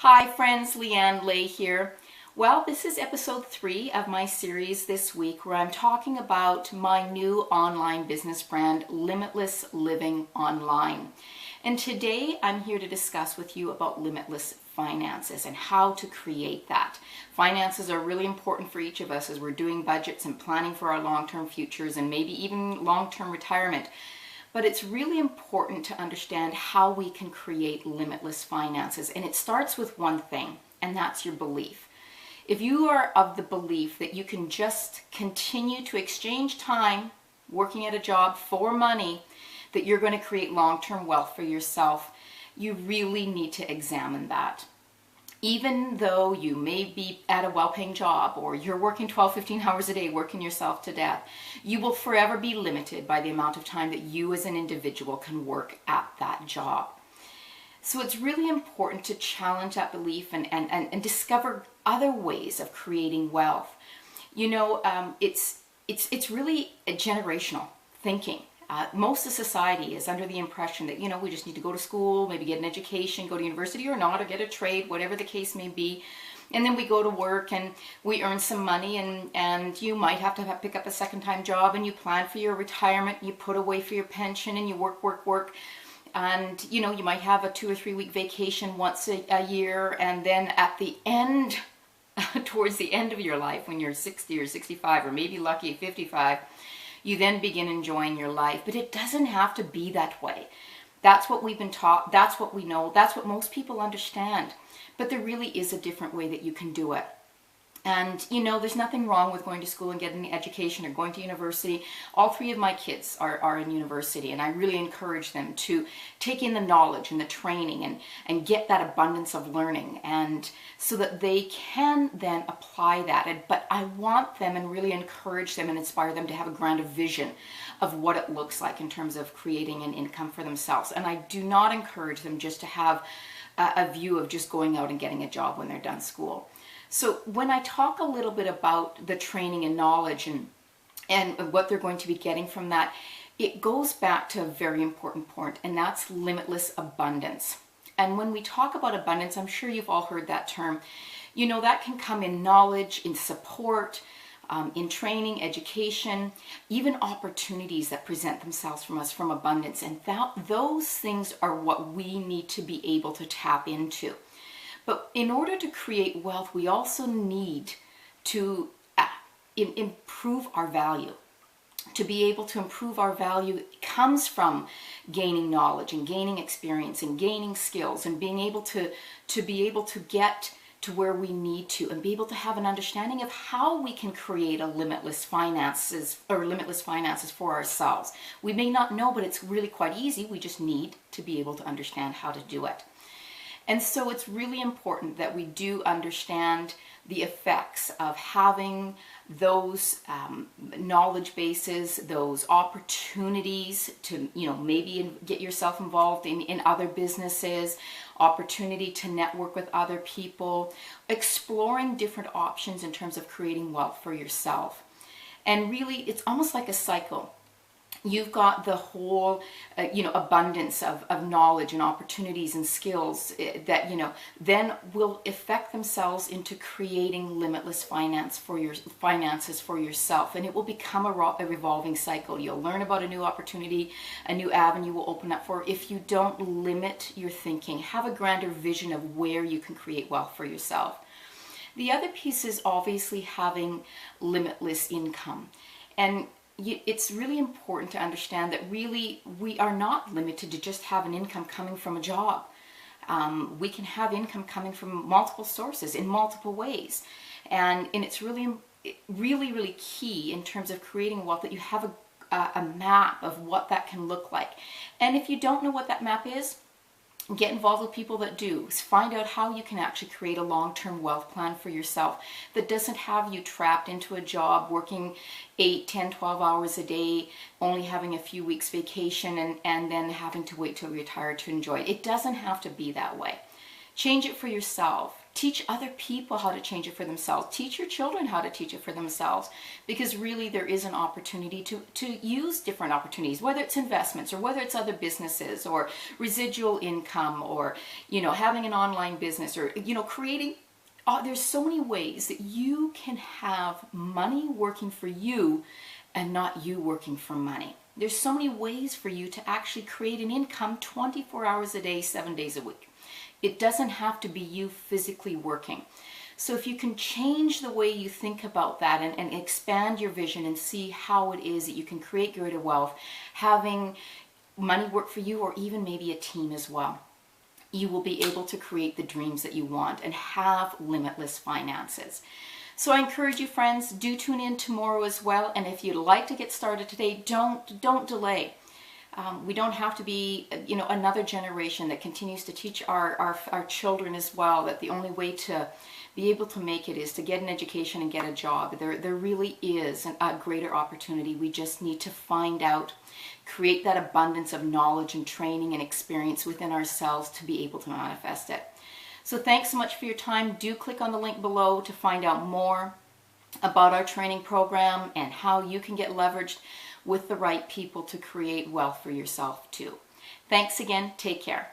Hi friends, Lianne Lay here. Well, this is episode 3 of my series this week where I'm talking about my new online business brand, Limitless Living Online. And today I'm here to discuss with you about limitless finances and how to create that. Finances are really important for each of us as we're doing budgets and planning for our long-term futures and maybe even long-term retirement. But it's really important to understand how we can create limitless finances. And it starts with one thing, and that's your belief. If you are of the belief that you can just continue to exchange time working at a job for money, that you're going to create long-term wealth for yourself, you really need to examine that. Even though you may be at a well-paying job or you're working 12, 15 hours a day working yourself to death, you will forever be limited by the amount of time that you as an individual can work at that job. So it's really important to challenge that belief and discover other ways of creating wealth. You know, it's really a generational thinking. Most of society is under the impression that, we just need to go to school, maybe get an education, go to university or not, or get a trade, whatever the case may be. And then we go to work and we earn some money and you might have to pick up a second-time job and you plan for your retirement, you put away for your pension and you work. And, you might have a 2 or 3 week vacation once a year, and then at the end, towards the end of your life, when you're 60 or 65 or maybe lucky 55, you then begin enjoying your life. But it doesn't have to be that way. That's what we've been taught. That's what we know. That's what most people understand. But there really is a different way that you can do it. And, there's nothing wrong with going to school and getting an education or going to university. All 3 of my kids are in university, and I really encourage them to take in the knowledge and the training and get that abundance of learning, and so that they can then apply that. But I want them and really encourage them and inspire them to have a grander vision of what it looks like in terms of creating an income for themselves. And I do not encourage them just to have a view of just going out and getting a job when they're done school. So when I talk a little bit about the training and knowledge and what they're going to be getting from that, it goes back to a very important point, and that's limitless abundance. And when we talk about abundance, I'm sure you've all heard that term. That can come in knowledge, in support, in training, education, even opportunities that present themselves from us from abundance. And those things are what we need to be able to tap into. But in order to create wealth, we also need to improve our value. To be able to improve our value comes from gaining knowledge and gaining experience and gaining skills and being able to get to where we need to and be able to have an understanding of how we can create a limitless finances for ourselves. We may not know, but it's really quite easy. We just need to be able to understand how to do it. And so it's really important that we do understand the effects of having those knowledge bases, those opportunities to, maybe get yourself involved in other businesses, opportunity to network with other people, exploring different options in terms of creating wealth for yourself. And really, it's almost like a cycle. You've got the whole, abundance of knowledge and opportunities and skills that, then will affect themselves into creating limitless finances for yourself. And it will become a revolving cycle. You'll learn about a new opportunity, a new avenue will open up for, if you don't limit your thinking, have a grander vision of where you can create wealth for yourself. The other piece is obviously having limitless income. And it's really important to understand that really we are not limited to just have an income coming from a job. We can have income coming from multiple sources in multiple ways. And it's really, really key in terms of creating wealth that you have a map of what that can look like. And if you don't know what that map is, get involved with people that do. Find out how you can actually create a long-term wealth plan for yourself that doesn't have you trapped into a job working 8, 10, 12 hours a day, only having a few weeks vacation and then having to wait till you retire to enjoy it. It doesn't have to be that way. Change it for yourself. Teach other people how to change it for themselves. Teach your children how to teach it for themselves, because really there is an opportunity to use different opportunities, whether it's investments or whether it's other businesses or residual income, or, having an online business, or, creating. There's so many ways that you can have money working for you and not you working for money. There's so many ways for you to actually create an income 24 hours a day, 7 days a week. It doesn't have to be you physically working. So if you can change the way you think about that and expand your vision and see how it is that you can create greater wealth, having money work for you, or even maybe a team as well, you will be able to create the dreams that you want and have limitless finances. So I encourage you, friends, do tune in tomorrow as well. And if you'd like to get started today, don't delay. We don't have to be, another generation that continues to teach our children as well that the only way to be able to make it is to get an education and get a job. There really is a greater opportunity. We just need to find out, create that abundance of knowledge and training and experience within ourselves to be able to manifest it. So thanks so much for your time. Do click on the link below to find out more about our training program and how you can get leveraged with the right people to create wealth for yourself too. Thanks again. Take care.